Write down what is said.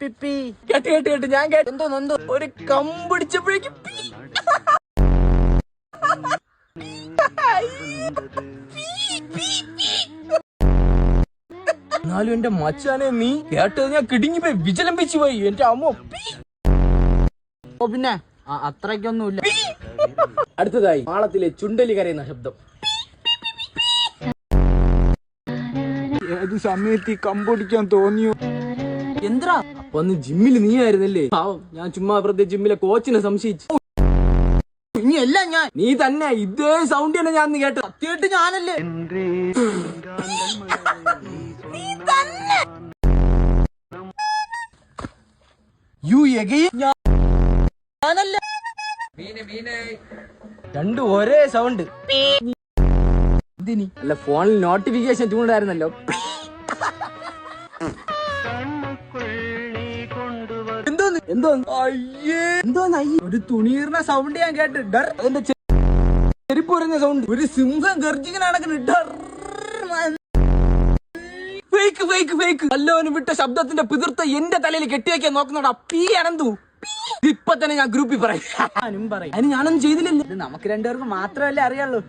കേട്ട് കേട്ട് കേട്ട് ഞാൻ കേട്ട് എന്തോ ഒരു കമ്പിടിച്ചപ്പോഴേക്കും എന്നാലും എന്റെ മച്ചാനെ നീ കേട്ടത് ഞാൻ കിടുങ്ങി പോയി വിജലംബിച്ചു പോയി എന്റെ അമ്മ. ഓ പിന്നെ അത്രയ്ക്കൊന്നുമില്ല. അടുത്തതായി മാളത്തിലെ ചുണ്ടലി കരയുന്ന ശബ്ദം. ഏത് സമയത്ത് ഈ കമ്പൊടിക്കാൻ തോന്നിയോ? എന്താ അപ്പൊ അന്ന് ജിമ്മില് നീ ആയിരുന്നല്ലേ? പാവം, ഞാൻ ചുമ്മാ വെറുതെ ജിമ്മിലെ കോച്ചിനെ സംശയിച്ചു. ഇനിയല്ല ഞാൻ, നീ തന്നെ ഇതേ സൗണ്ട് തന്നെ ഞാൻ കേട്ടു. സത്യമായിട്ട് ഞാനല്ലേ? യു എഗെയിൻ ഞാനല്ല. രണ്ടും ഒരേ സൗണ്ട്. അല്ല, ഫോണിൽ നോട്ടിഫിക്കേഷൻ ചൂണ്ടായിരുന്നല്ലോ. ഒരു തുണീർന്ന സൗണ്ട് ഞാൻ കേട്ട്. അതിന്റെ ചെരുപ്പ് പറഞ്ഞ സൗണ്ട്. ഒരു സിംഹം ഗർജിങ്ങനെ നടക്കുന്നു. Fake fake fake. വല്ലവനും വിട്ട ശബ്ദത്തിന്റെ പിതൃത്വം എന്റെ തലയിൽ കെട്ടിവെക്കാൻ നോക്കുന്നോടാ പീ അനന്തു. ഇപ്പൊ തന്നെ ഞാൻ ഗ്രൂപ്പിൽ പറയാം. അതിന് ഞാനൊന്നും ചെയ്തില്ലല്ലോ. നമുക്ക് രണ്ടുപേർക്ക് മാത്രമല്ലേ അറിയാളൂ.